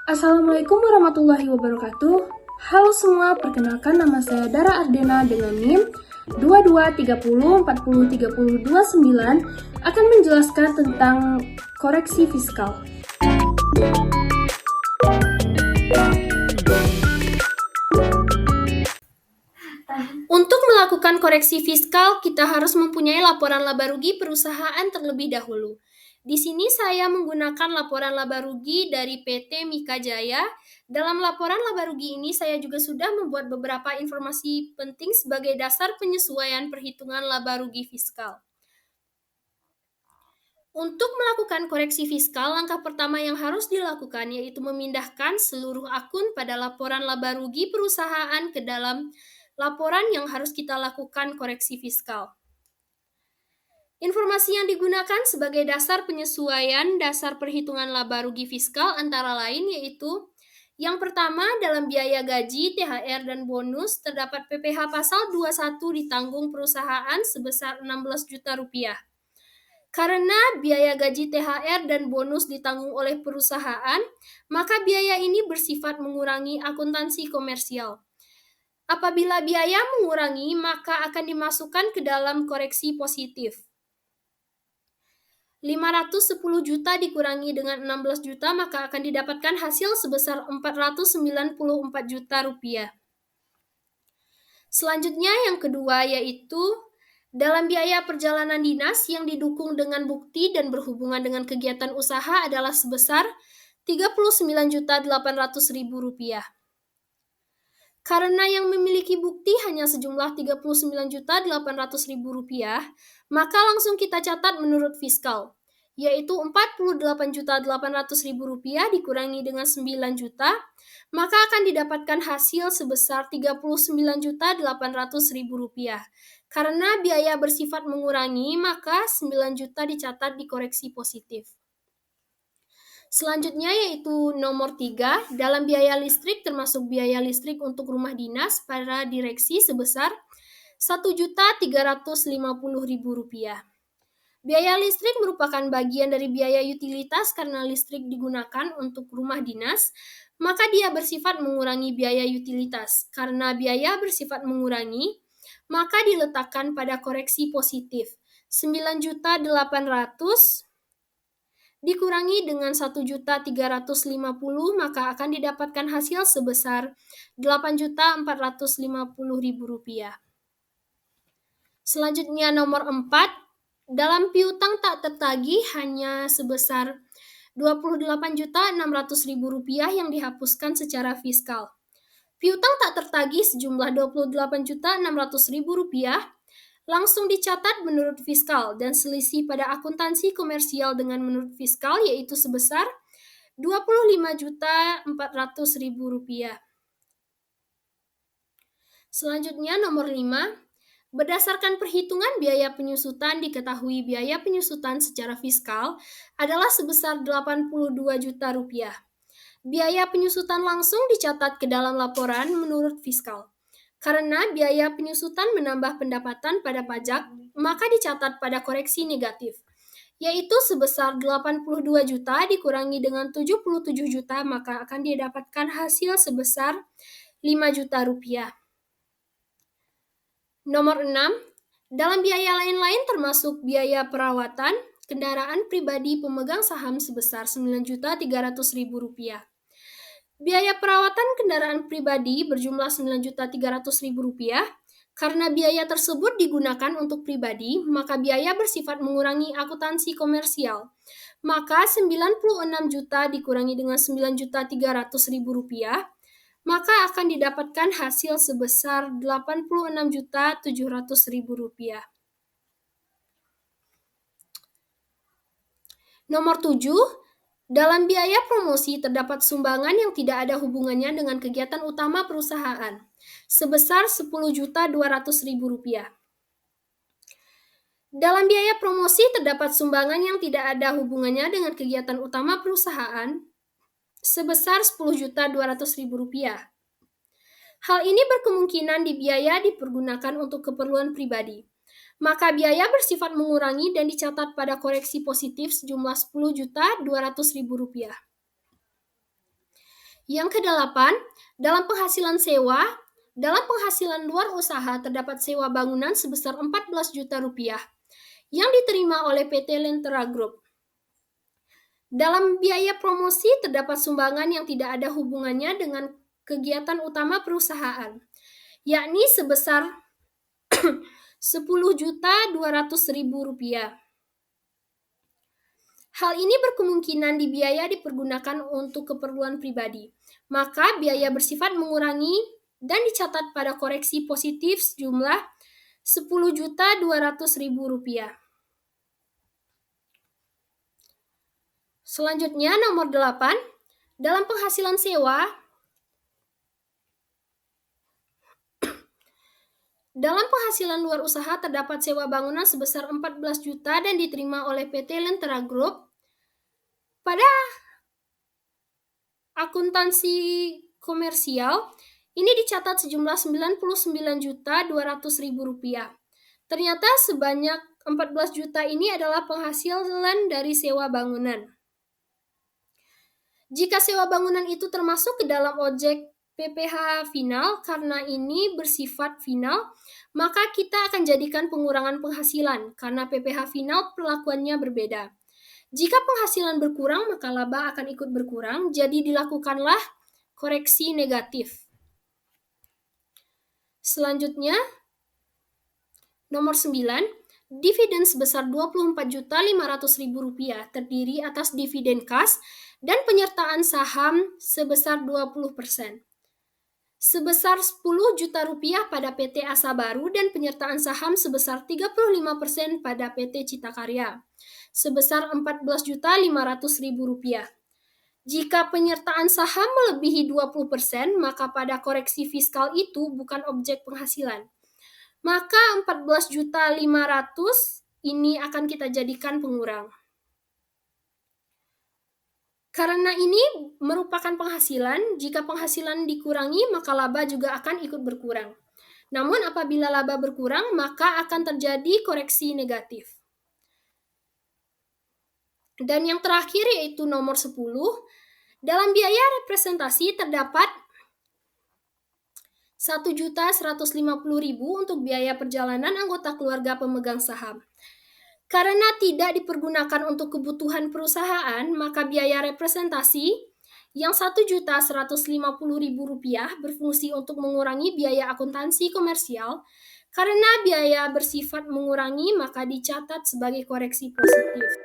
Assalamualaikum warahmatullahi wabarakatuh. Halo semua, perkenalkan nama saya Dara Ardena dengan NIM 2230403029 akan menjelaskan tentang koreksi fiskal. Untuk melakukan koreksi fiskal, kita harus mempunyai laporan laba rugi perusahaan terlebih dahulu. Di sini saya menggunakan laporan laba rugi dari PT Mika Jaya. Dalam laporan laba rugi ini saya juga sudah membuat beberapa informasi penting sebagai dasar penyesuaian perhitungan laba rugi fiskal. Untuk melakukan koreksi fiskal, langkah pertama yang harus dilakukan yaitu memindahkan seluruh akun pada laporan laba rugi perusahaan ke dalam laporan yang harus kita lakukan koreksi fiskal. Informasi yang digunakan sebagai dasar penyesuaian dasar perhitungan laba rugi fiskal antara lain yaitu yang pertama, dalam biaya gaji, THR, dan bonus terdapat PPh pasal 21 ditanggung perusahaan sebesar 16 juta rupiah. Karena biaya gaji, THR, dan bonus ditanggung oleh perusahaan, maka biaya ini bersifat mengurangi akuntansi komersial. Apabila biaya mengurangi, maka akan dimasukkan ke dalam koreksi positif. 510 juta dikurangi dengan 16 juta, maka akan didapatkan hasil sebesar 494 juta rupiah. Selanjutnya yang kedua yaitu dalam biaya perjalanan dinas yang didukung dengan bukti dan berhubungan dengan kegiatan usaha adalah sebesar 39.800.000 rupiah. Karena yang memiliki bukti hanya sejumlah 39.800.000 rupiah, maka langsung kita catat menurut fiskal, yaitu 48.800.000 rupiah dikurangi dengan 9 juta, maka akan didapatkan hasil sebesar 39.800.000 rupiah. Karena biaya bersifat mengurangi, maka 9 juta dicatat di koreksi positif. Selanjutnya yaitu nomor 3, dalam biaya listrik termasuk biaya listrik untuk rumah dinas para direksi sebesar Rp1.350.000. Biaya listrik merupakan bagian dari biaya utilitas karena listrik digunakan untuk rumah dinas, maka dia bersifat mengurangi biaya utilitas. Karena biaya bersifat mengurangi, maka diletakkan pada koreksi positif. 9.800.000 dikurangi dengan 1.350.000, maka akan didapatkan hasil sebesar 8.450.000 rupiah. Selanjutnya nomor 4, dalam piutang tak tertagih hanya sebesar 28.600.000 rupiah yang dihapuskan secara fiskal. Piutang tak tertagih sejumlah 28.600.000 rupiah langsung dicatat menurut fiskal dan selisih pada akuntansi komersial dengan menurut fiskal yaitu sebesar 25.400.000 rupiah. Selanjutnya nomor 5, berdasarkan perhitungan biaya penyusutan diketahui biaya penyusutan secara fiskal adalah sebesar 82 juta rupiah. Biaya penyusutan langsung dicatat ke dalam laporan menurut fiskal. Karena biaya penyusutan menambah pendapatan pada pajak, maka dicatat pada koreksi negatif, yaitu sebesar 82 juta dikurangi dengan 77 juta, maka akan didapatkan hasil sebesar 5 juta rupiah. Nomor 6, dalam biaya lain-lain termasuk biaya perawatan kendaraan pribadi pemegang saham sebesar 9.300.000 rupiah. Biaya perawatan kendaraan pribadi berjumlah 9.300.000 rupiah. Karena biaya tersebut digunakan untuk pribadi, maka biaya bersifat mengurangi akuntansi komersial. Maka 96 juta dikurangi dengan 9.300.000 rupiah, maka akan didapatkan hasil sebesar 86.700.000 rupiah. Nomor 7, dalam biaya promosi terdapat sumbangan yang tidak ada hubungannya dengan kegiatan utama perusahaan sebesar 10.200.000 rupiah. Dalam biaya promosi terdapat sumbangan yang tidak ada hubungannya dengan kegiatan utama perusahaan sebesar 10.200.000 rupiah. Hal ini berkemungkinan dipergunakan untuk keperluan pribadi. maka biaya bersifat mengurangi dan dicatat pada koreksi positif sejumlah Rp10.200.000. Yang kedelapan, dalam penghasilan sewa, dalam penghasilan luar usaha terdapat sewa bangunan sebesar Rp14 juta yang diterima oleh PT Lentera Group. Dalam biaya promosi terdapat sumbangan yang tidak ada hubungannya dengan kegiatan utama perusahaan, yakni sebesar Rp10.200.000. Hal ini berkemungkinan dipergunakan untuk keperluan pribadi, maka biaya bersifat mengurangi dan dicatat pada koreksi positif sejumlah Rp10.200.000. Selanjutnya nomor 8, dalam penghasilan sewa, dalam penghasilan luar usaha terdapat sewa bangunan sebesar Rp14 juta dan diterima oleh PT Lentera Group. Pada akuntansi komersial, ini dicatat sejumlah Rp99.200.000. Ternyata sebanyak Rp14 juta ini adalah penghasilan dari sewa bangunan. Jika sewa bangunan itu termasuk ke dalam objek PPh final, karena ini bersifat final, maka kita akan jadikan pengurangan penghasilan, karena PPh final perlakuannya berbeda. Jika penghasilan berkurang, maka laba akan ikut berkurang, jadi dilakukanlah koreksi negatif. Selanjutnya, nomor 9, dividen sebesar Rp24.500.000 terdiri atas dividen kas dan penyertaan saham sebesar 20%. Sebesar Rp10 juta pada PT Asa Baru dan penyertaan saham sebesar 35% pada PT Cita Karya. Sebesar Rp14.500.000. Jika penyertaan saham melebihi 20%, maka pada koreksi fiskal itu bukan objek penghasilan. Maka Rp14.500.000 ini akan kita jadikan pengurang. Karena ini merupakan penghasilan, jika penghasilan dikurangi, maka laba juga akan ikut berkurang. Namun apabila laba berkurang, maka akan terjadi koreksi negatif. Dan yang terakhir yaitu nomor 10, dalam biaya representasi terdapat Rp1.150.000 untuk biaya perjalanan anggota keluarga pemegang saham. Karena tidak dipergunakan untuk kebutuhan perusahaan, maka biaya representasi yang Rp1.150.000 berfungsi untuk mengurangi biaya akuntansi komersial. Karena biaya bersifat mengurangi, maka dicatat sebagai koreksi positif.